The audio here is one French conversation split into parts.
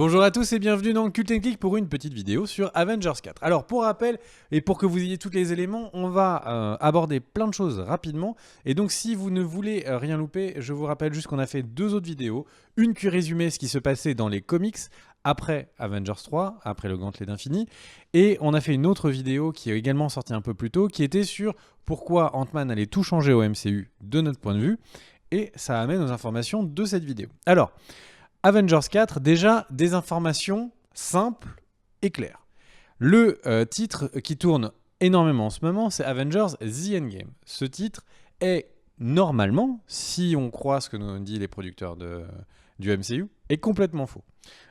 Bonjour à tous et bienvenue dans Cult & Click pour une petite vidéo sur Avengers 4. Alors pour rappel et pour que vous ayez tous les éléments, on va aborder plein de choses rapidement. Et donc si vous ne voulez rien louper, je vous rappelle juste qu'on a fait deux autres vidéos. Une qui résumait ce qui se passait dans les comics après Avengers 3, après le Gantelet d'Infini. Et on a fait une autre vidéo qui est également sortie un peu plus tôt, qui était sur pourquoi Ant-Man allait tout changer au MCU de notre point de vue. Et ça amène aux informations de cette vidéo. Alors, Avengers 4, déjà des informations simples et claires. Le titre qui tourne énormément en ce moment, c'est Avengers The Endgame. Ce titre est normalement, si on croit ce que nous disent les producteurs du MCU, est complètement faux.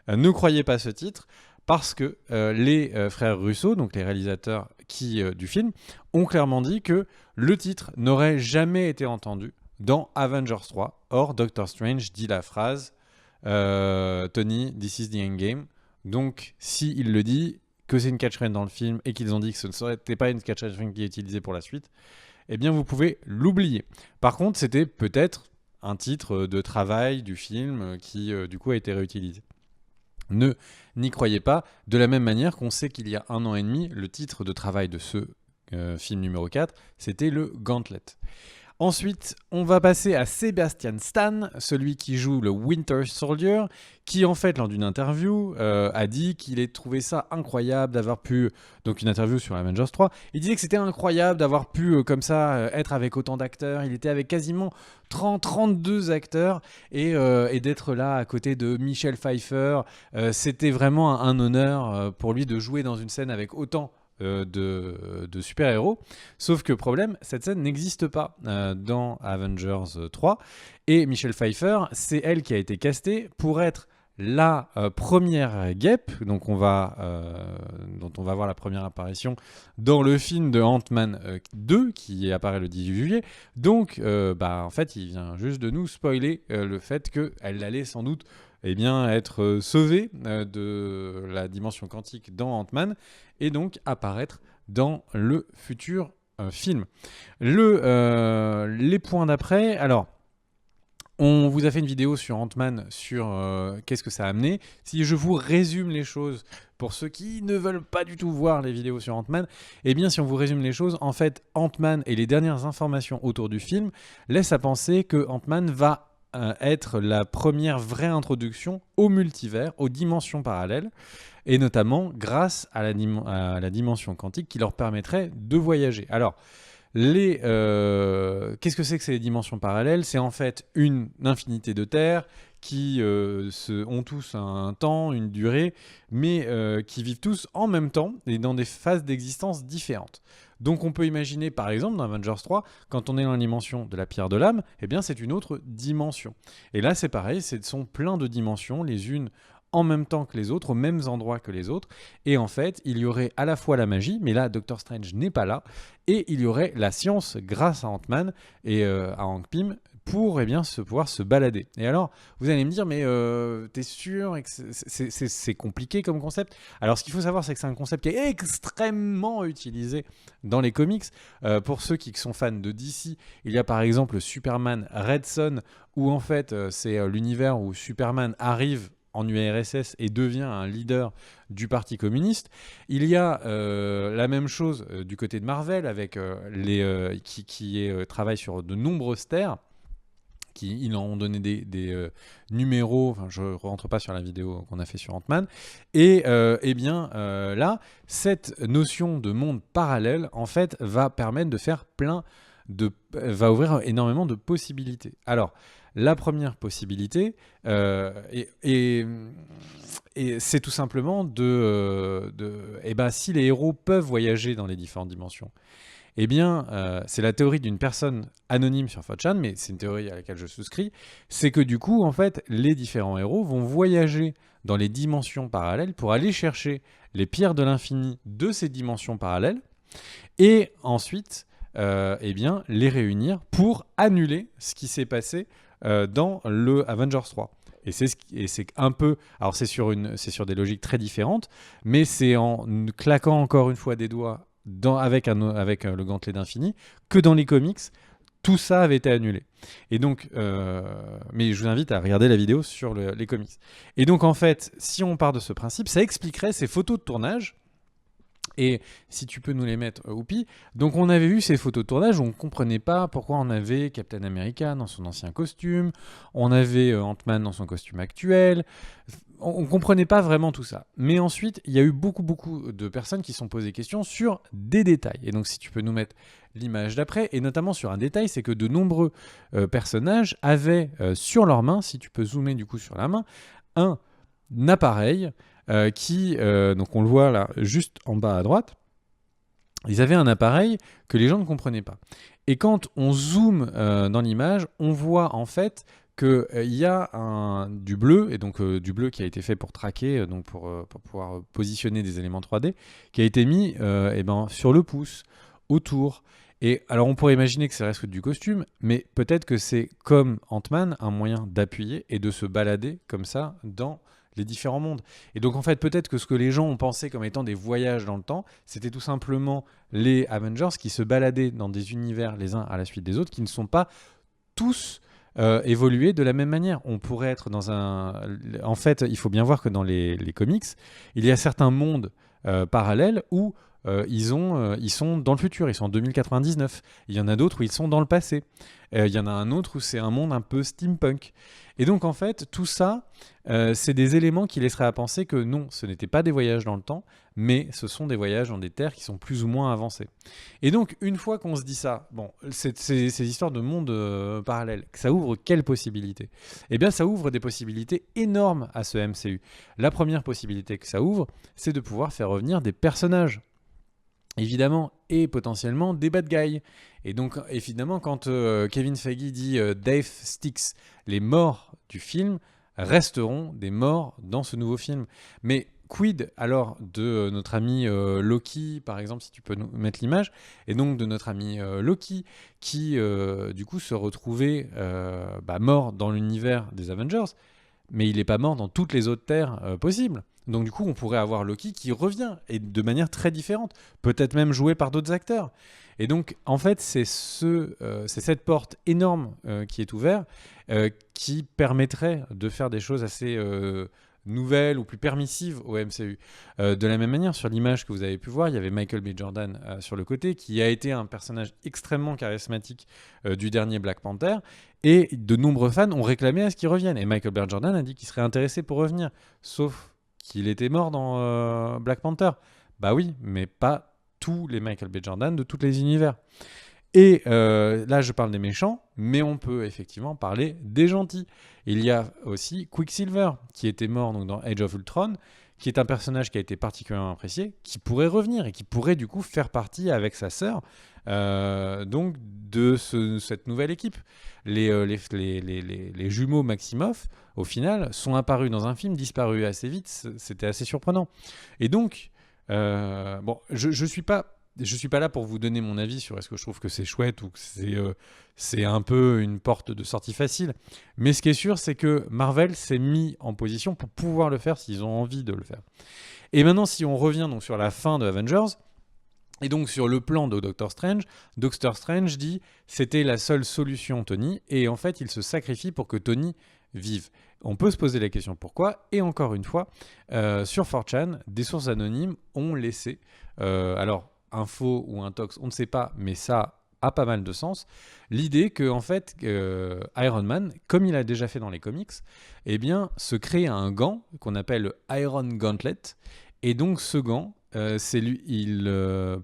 Ne croyez pas ce titre parce que les frères Russo, donc les réalisateurs du film, ont clairement dit que le titre n'aurait jamais été entendu dans Avengers 3. Or, Doctor Strange dit la phrase Tony, this is the endgame. Donc, s'il le dit, que c'est une catchphrase dans le film et qu'ils ont dit que ce ne serait pas une catchphrase qui est utilisée pour la suite, eh bien, vous pouvez l'oublier. Par contre, c'était peut-être un titre de travail du film qui, du coup, a été réutilisé. N'y croyez pas, de la même manière qu'on sait qu'il y a 1 an et demi, le titre de travail de ce film numéro 4, c'était le Gantelet. Ensuite, on va passer à Sebastian Stan, celui qui joue le Winter Soldier, qui en fait, lors d'une interview, a dit qu'il ait trouvé ça incroyable d'avoir pu... Donc une interview sur Avengers 3, il disait que c'était incroyable d'avoir pu, comme ça, être avec autant d'acteurs. Il était avec quasiment 32 acteurs et d'être là à côté de Michelle Pfeiffer. C'était vraiment un honneur pour lui de jouer dans une scène avec autant de super-héros. Sauf que problème, cette scène n'existe pas dans Avengers 3. Et Michelle Pfeiffer, c'est elle qui a été castée pour être la première guêpe, donc dont on va voir la première apparition dans le film de Ant-Man 2 qui apparaît le 18 juillet. Donc, en fait, il vient juste de nous spoiler le fait qu'elle allait sans doute être sauvée de la dimension quantique dans Ant-Man et donc apparaître dans le futur film. Les points d'après, alors... On vous a fait une vidéo sur Ant-Man sur qu'est-ce que ça a amené. Si je vous résume les choses pour ceux qui ne veulent pas du tout voir les vidéos sur Ant-Man, eh bien si on vous résume les choses, en fait Ant-Man et les dernières informations autour du film laissent à penser que Ant-Man va être la première vraie introduction au multivers, aux dimensions parallèles, et notamment grâce à la dimension quantique qui leur permettrait de voyager. Alors, qu'est-ce que c'est que ces dimensions parallèles ? C'est en fait une infinité de terres qui ont tous un temps, une durée, mais qui vivent tous en même temps et dans des phases d'existence différentes. Donc on peut imaginer par exemple dans Avengers 3, quand on est dans la dimension de la pierre de l'âme, eh bien c'est une autre dimension. Et là c'est pareil, ce sont plein de dimensions, les unes en même temps que les autres, aux mêmes endroits que les autres. Et en fait, il y aurait à la fois la magie, mais là, Doctor Strange n'est pas là, et il y aurait la science grâce à Ant-Man et à Hank Pym pour pouvoir se balader. Et alors, vous allez me dire, mais t'es sûr que c'est compliqué comme concept ? Alors, ce qu'il faut savoir, c'est que c'est un concept qui est extrêmement utilisé dans les comics. Pour ceux qui sont fans de DC, il y a par exemple Superman Red Son, où en fait, c'est l'univers où Superman arrive en URSS et devient un leader du Parti communiste. Il y a la même chose du côté de Marvel avec qui travaille sur de nombreuses terres. Ils en ont donné des numéros, enfin je ne rentre pas sur la vidéo qu'on a fait sur Ant-Man, et là, cette notion de monde parallèle, en fait, va permettre de faire va ouvrir énormément de possibilités. Alors, la première possibilité, et c'est tout simplement si les héros peuvent voyager dans les différentes dimensions, eh bien, c'est la théorie d'une personne anonyme sur 4chan, mais c'est une théorie à laquelle je souscris, c'est que du coup, en fait, les différents héros vont voyager dans les dimensions parallèles pour aller chercher les pierres de l'infini de ces dimensions parallèles, et ensuite, les réunir pour annuler ce qui s'est passé dans le Avengers 3. Et c'est un peu... Alors, c'est sur des logiques très différentes, mais c'est en claquant encore une fois des doigts avec le Gantelet d'Infini que dans les comics, tout ça avait été annulé. Et donc, mais je vous invite à regarder la vidéo sur les comics. Et donc, en fait, si on part de ce principe, ça expliquerait ces photos de tournage. Et si tu peux nous les mettre, Oupi. Donc, on avait vu ces photos de tournage où on ne comprenait pas pourquoi on avait Captain America dans son ancien costume, on avait Ant-Man dans son costume actuel. On ne comprenait pas vraiment tout ça. Mais ensuite, il y a eu beaucoup de personnes qui se sont posées des questions sur des détails. Et donc, si tu peux nous mettre l'image d'après, et notamment sur un détail, c'est que de nombreux personnages avaient sur leurs mains, si tu peux zoomer du coup sur la main, un appareil qui, donc on le voit là, juste en bas à droite, ils avaient un appareil que les gens ne comprenaient pas. Et quand on zoome dans l'image, on voit en fait qu'il y a du bleu, et donc du bleu qui a été fait pour traquer, donc pour pouvoir positionner des éléments 3D, qui a été mis sur le pouce, autour. Et alors on pourrait imaginer que ça reste du costume, mais peut-être que c'est comme Ant-Man, un moyen d'appuyer et de se balader comme ça dans les différents mondes. Et donc en fait peut-être que ce que les gens ont pensé comme étant des voyages dans le temps, c'était tout simplement les Avengers qui se baladaient dans des univers les uns à la suite des autres, qui ne sont pas tous évoluer de la même manière. On pourrait être dans un... En fait, il faut bien voir que dans les comics, il y a certains mondes parallèles où ils sont dans le futur, ils sont en 2099. Il y en a d'autres où ils sont dans le passé. Il y en a un autre où c'est un monde un peu steampunk. Et donc en fait, tout ça, c'est des éléments qui laisseraient à penser que non, ce n'était pas des voyages dans le temps, mais ce sont des voyages dans des terres qui sont plus ou moins avancées. Et donc, une fois qu'on se dit ça, bon, ces histoires de mondes parallèles, ça ouvre quelles possibilités ? Eh bien, ça ouvre des possibilités énormes à ce MCU. La première possibilité que ça ouvre, c'est de pouvoir faire revenir des personnages, évidemment, et potentiellement des bad guys. Et donc, évidemment, quand Kevin Feige dit Dave Sticks, les morts du film resteront des morts dans ce nouveau film. Mais quid alors de notre ami Loki, par exemple, si tu peux nous mettre l'image, et donc de notre ami Loki, qui du coup se retrouvait mort dans l'univers des Avengers, mais il n'est pas mort dans toutes les autres terres possibles. Donc du coup, on pourrait avoir Loki qui revient, et de manière très différente, peut-être même joué par d'autres acteurs. Et donc, en fait, c'est cette porte énorme qui est ouverte, qui permettrait de faire des choses assez nouvelles ou plus permissives au MCU. De la même manière, sur l'image que vous avez pu voir, il y avait Michael B. Jordan sur le côté, qui a été un personnage extrêmement charismatique du dernier Black Panther, et de nombreux fans ont réclamé à ce qu'il revienne. Et Michael B. Jordan a dit qu'il serait intéressé pour revenir, sauf qu'il était mort dans Black Panther. Bah oui, mais pas tous les Michael B. Jordan de tous les univers. Et là, je parle des méchants, mais on peut effectivement parler des gentils. Il y a aussi Quicksilver, qui était mort donc, dans Age of Ultron, qui est un personnage qui a été particulièrement apprécié, qui pourrait revenir et qui pourrait du coup faire partie avec sa sœur donc de cette nouvelle équipe. Les jumeaux Maximoff, au final, sont apparus dans un film, disparus assez vite. C'était assez surprenant. Et donc, je suis pas là pour vous donner mon avis sur est-ce que je trouve que c'est chouette ou que c'est un peu une porte de sortie facile. Mais ce qui est sûr, c'est que Marvel s'est mis en position pour pouvoir le faire s'ils ont envie de le faire. Et maintenant, si on revient donc sur la fin de Avengers, et donc sur le plan de Doctor Strange dit c'était la seule solution, Tony, et en fait, il se sacrifie pour que Tony vive. On peut se poser la question pourquoi, et encore une fois, sur 4chan, des sources anonymes ont laissé, alors info ou intox, on ne sait pas, mais ça a pas mal de sens, l'idée que en fait Iron Man, comme il a déjà fait dans les comics, eh bien se crée un gant qu'on appelle le Iron Gauntlet, et donc ce gant, il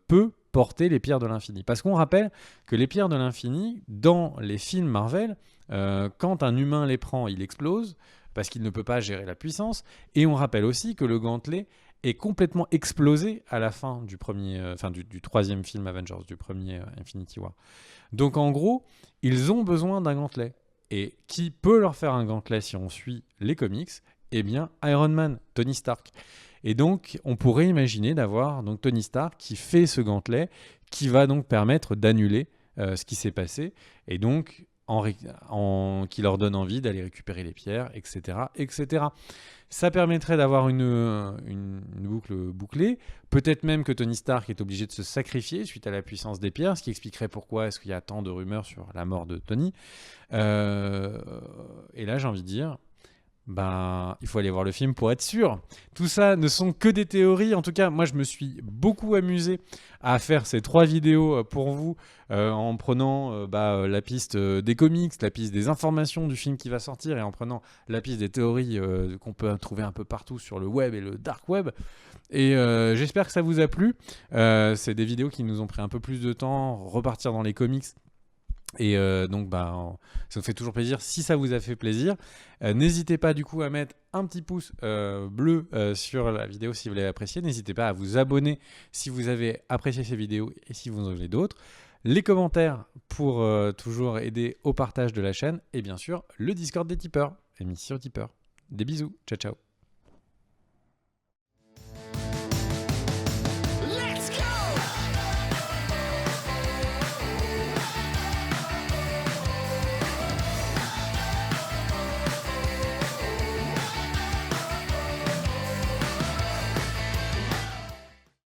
peut porter les pierres de l'infini. Parce qu'on rappelle que les pierres de l'infini, dans les films Marvel, quand un humain les prend, il explose, parce qu'il ne peut pas gérer la puissance, et on rappelle aussi que le gantelet est complètement explosé à la fin du troisième film Avengers, du premier Infinity War. Donc en gros, ils ont besoin d'un gantelet. Et qui peut leur faire un gantelet si on suit les comics ? Eh bien, Iron Man, Tony Stark. Et donc, on pourrait imaginer d'avoir donc Tony Stark qui fait ce gantelet, qui va donc permettre d'annuler ce qui s'est passé. Et donc, qui leur donne envie d'aller récupérer les pierres, etc., etc. Ça permettrait d'avoir une boucle bouclée. Peut-être même que Tony Stark est obligé de se sacrifier suite à la puissance des pierres, ce qui expliquerait pourquoi est-ce qu'il y a tant de rumeurs sur la mort de Tony. Et là, j'ai envie de dire, ben, il faut aller voir le film pour être sûr. Tout ça ne sont que des théories. En tout cas, moi, je me suis beaucoup amusé à faire ces 3 vidéos pour vous en prenant la piste des comics, la piste des informations du film qui va sortir et en prenant la piste des théories qu'on peut trouver un peu partout sur le web et le dark web. Et j'espère que ça vous a plu. C'est des vidéos qui nous ont pris un peu plus de temps, repartir dans les comics. Et donc, ça me fait toujours plaisir. Si ça vous a fait plaisir, n'hésitez pas du coup à mettre un petit pouce bleu sur la vidéo si vous l'avez appréciée. N'hésitez pas à vous abonner si vous avez apprécié ces vidéos et si vous en avez d'autres. Les commentaires pour toujours aider au partage de la chaîne. Et bien sûr, le Discord des tipeurs. Émission tipeurs. Des bisous. Ciao, ciao.